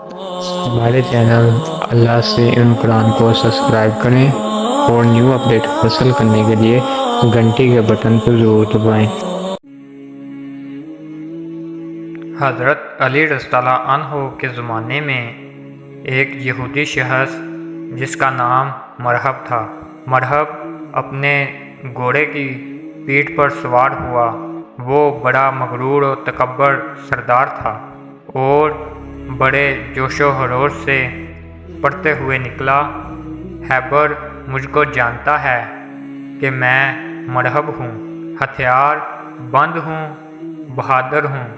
ہمارے چینل اللہ سے علم قرآن کو سبسکرائب کریں اور نیو اپڈیٹ حاصل کرنے کے لیے گھنٹی کے بٹن کو ضرور دبائیں۔ حضرت علی رضی اللہ عنہ کے زمانے میں ایک یہودی شخص جس کا نام مرحب تھا، مرحب اپنے گھوڑے کی پیٹھ پر سوار ہوا۔ وہ بڑا مغرور و تکبر سردار تھا اور بڑے جوش و خروش سے پڑھتے ہوئے نکلا، خیبر مجھ کو جانتا ہے کہ میں مرحب ہوں، ہتھیار بند ہوں، بہادر ہوں،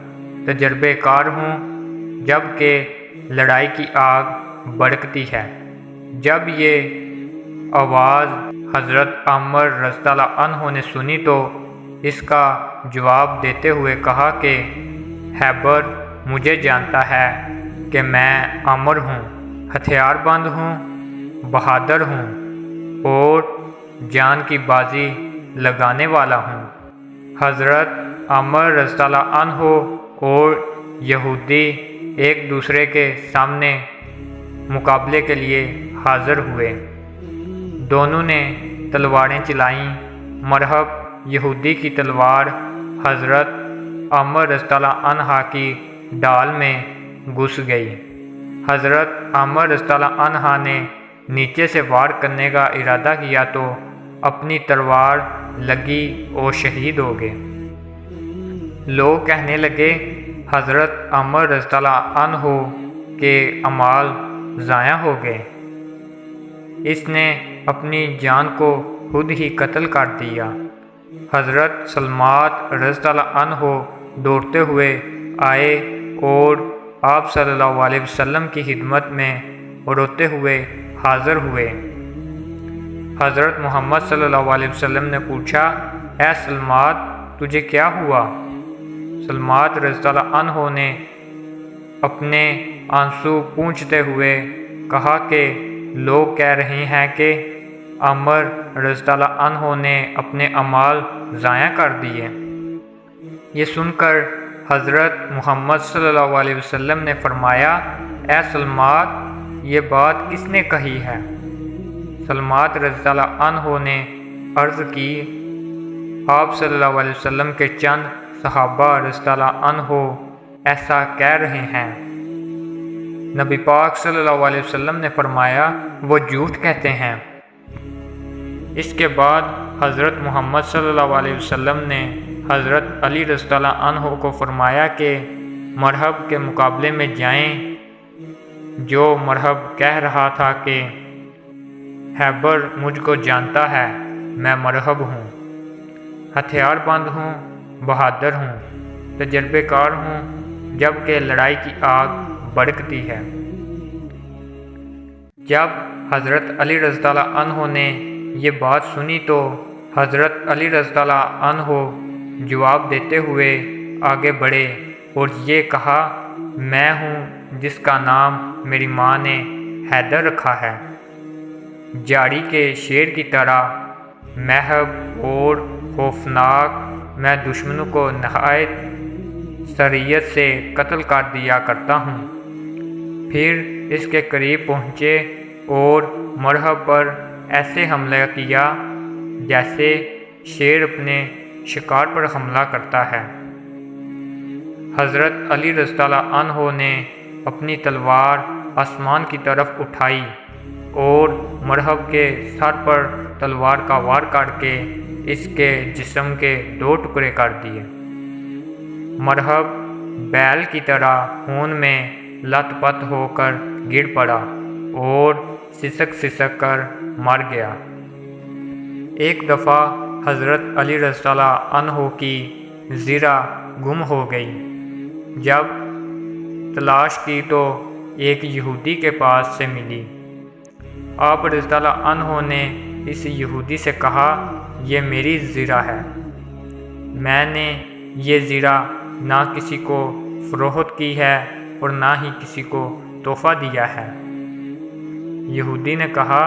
تجربے کار ہوں، جب کہ لڑائی کی آگ بھڑکتی ہے۔ جب یہ آواز حضرت عمر رضی اللہ عنہ نے سنی تو اس کا جواب دیتے ہوئے کہا کہ خیبر مجھے جانتا ہے کہ میں عمر ہوں، ہتھیار بند ہوں، بہادر ہوں اور جان کی بازی لگانے والا ہوں۔ حضرت عمر رضی اللہ عنہ اور یہودی ایک دوسرے کے سامنے مقابلے کے لیے حاضر ہوئے۔ دونوں نے تلواریں چلائیں۔ مرحب یہودی کی تلوار حضرت عمر رضی اللہ عنہ کی ڈال میں گھس گئی۔ حضرت عمر رضی اللہ عنہ نے نیچے سے وار کرنے کا ارادہ کیا تو اپنی تلوار لگی اور شہید ہو گئے۔ لوگ کہنے لگے حضرت عمر رضی اللہ عنہ کے اعمال ضائع ہو گئے، اس نے اپنی جان کو خود ہی قتل کر دیا۔ حضرت سلمات رضی اللہ عنہ دوڑتے ہوئے آئے اور آپ صلی اللہ علیہ وسلم کی خدمت میں روتے ہوئے حاضر ہوئے۔ حضرت محمد صلی اللہ علیہ وسلم نے پوچھا، اے سلمات تجھے کیا ہوا؟ سلمات رضی اللہ عنہ نے اپنے آنسو پونچھتے ہوئے کہا کہ لوگ کہہ رہے ہیں کہ عمر رضی اللہ عنہ نے اپنے اعمال ضائع کر دیے۔ یہ سن کر حضرت محمد صلی اللہ علیہ وسلم نے فرمایا، اے سلمات یہ بات کس نے کہی ہے؟ سلمات رضی اللہ عنہ نے عرض کی، آپ صلی اللہ علیہ وسلم کے چند صحابہ رضی اللہ عنہ ایسا کہہ رہے ہیں۔ نبی پاک صلی اللہ علیہ وسلم نے فرمایا، وہ جھوٹ کہتے ہیں۔ اس کے بعد حضرت محمد صلی اللہ علیہ وسلم نے حضرت علی رضی اللہ عنہ کو فرمایا کہ مرحب کے مقابلے میں جائیں۔ جو مرحب کہہ رہا تھا کہ خیبر مجھ کو جانتا ہے، میں مرحب ہوں، ہتھیار بند ہوں، بہادر ہوں، تجربے کار ہوں، جب کہ لڑائی کی آگ بھڑکتی ہے۔ جب حضرت علی رضی اللہ عنہ نے یہ بات سنی تو حضرت علی رضی اللہ عنہ جواب دیتے ہوئے آگے بڑھے اور یہ کہا، میں ہوں جس کا نام میری ماں نے حیدر رکھا ہے۔ جاڑی کے شیر کی طرح محب اور خوفناک میں دشمنوں کو نہایت سریت سے قتل کر دیا کرتا ہوں۔ پھر اس کے قریب پہنچے اور مرحب پر ایسے حملہ کیا جیسے شیر اپنے شکار پر حملہ کرتا ہے۔ حضرت علی رضی اللہ عنہ نے اپنی تلوار آسمان کی طرف اٹھائی اور مرحب کے سر پر تلوار کا وار کر کے اس کے جسم کے 2 ٹکڑے کر دیے۔ مرحب بیل کی طرح خون میں لت پت ہو کر گر پڑا اور سسک سسک کر مر گیا۔ ایک دفعہ حضرت علی رضی اللہ عنہ کی زرہ گم ہو گئی۔ جب تلاش کی تو ایک یہودی کے پاس سے ملی۔ آپ رضی اللہ عنہ نے اس یہودی سے کہا، یہ میری زرہ ہے، میں نے یہ زرہ نہ کسی کو فروخت کی ہے اور نہ ہی کسی کو تحفہ دیا ہے۔ یہودی نے کہا،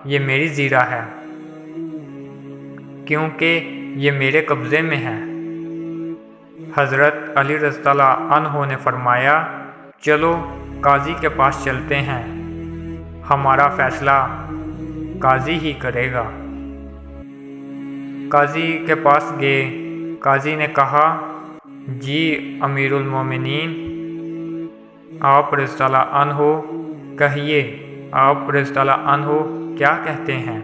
یہ میری زرہ ہے کیونکہ یہ میرے قبضے میں ہے۔ حضرت علی رضی اللہ عنہ نے فرمایا، چلو قاضی کے پاس چلتے ہیں، ہمارا فیصلہ قاضی ہی کرے گا۔ قاضی کے پاس گئے۔ قاضی نے کہا، جی امیر المومنین، آپ رضی اللہ عنہ کہیے، آپ رضی اللہ عنہ کیا کہتے ہیں؟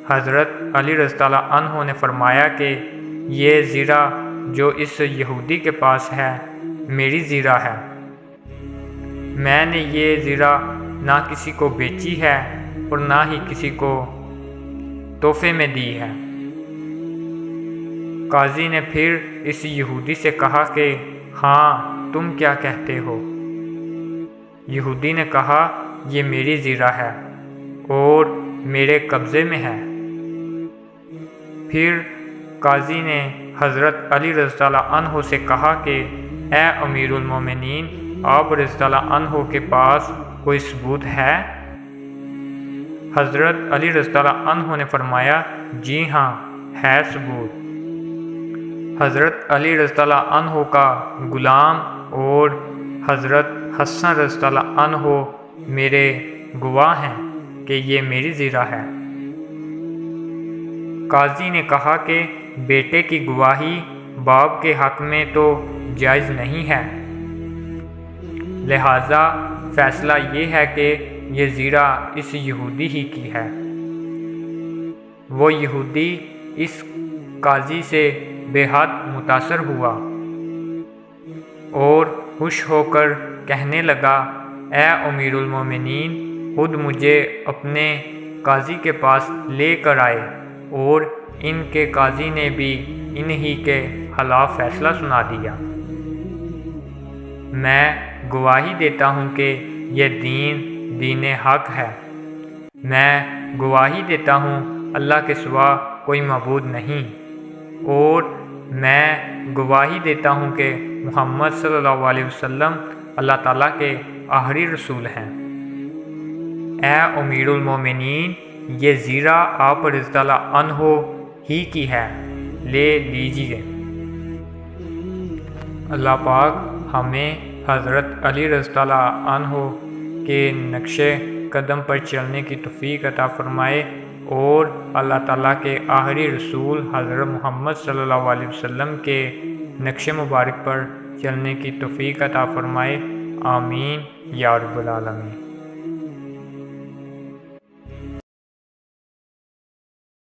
حضرت علی رضی اللہ عنہ نے فرمایا کہ یہ زیرہ جو اس یہودی کے پاس ہے میری زیرہ ہے، میں نے یہ زیرہ نہ کسی کو بیچی ہے اور نہ ہی کسی کو تحفے میں دی ہے۔ قاضی نے پھر اس یہودی سے کہا کہ ہاں تم کیا کہتے ہو؟ یہودی نے کہا، یہ میری زیرہ ہے اور میرے قبضے میں ہے۔ پھر قاضی نے حضرت علی رضی اللہ عنہ سے کہا کہ اے امیر المومنین، آپ رضی اللہ عنہ کے پاس کوئی ثبوت ہے؟ حضرت علی رضی اللہ عنہ نے فرمایا، جی ہاں ہے ثبوت۔ حضرت علی رضی اللہ عنہ کا غلام اور حضرت حسن رضی اللہ عنہ میرے گواہ ہیں کہ یہ میری زیرہ ہے۔ قاضی نے کہا کہ بیٹے کی گواہی باپ کے حق میں تو جائز نہیں ہے، لہٰذا فیصلہ یہ ہے کہ یہ زیرہ اس یہودی ہی کی ہے۔ وہ یہودی اس قاضی سے بے حد متاثر ہوا اور خوش ہو کر کہنے لگا، اے امیر المومنین، خود مجھے اپنے قاضی کے پاس لے کر آئے اور ان کے قاضی نے بھی انہی کے خلاف فیصلہ سنا دیا۔ میں گواہی دیتا ہوں کہ یہ دین حق ہے۔ میں گواہی دیتا ہوں اللہ کے سوا کوئی معبود نہیں، اور میں گواہی دیتا ہوں کہ محمد صلی اللہ علیہ وسلم اللہ تعالیٰ کے آخری رسول ہیں۔ اے امیر المومنین، یہ زیرہ آپ رضی اللہ عنہ ہی کی ہے، لے لیجیے۔ اللہ پاک ہمیں حضرت علی رضی اللہ عنہ کے نقش قدم پر چلنے کی توفیق عطا فرمائے اور اللہ تعالیٰ کے آخری رسول حضرت محمد صلی اللہ علیہ وسلم کے نقش مبارک پر چلنے کی توفیق عطا فرمائے۔ آمین یا رب العالمین۔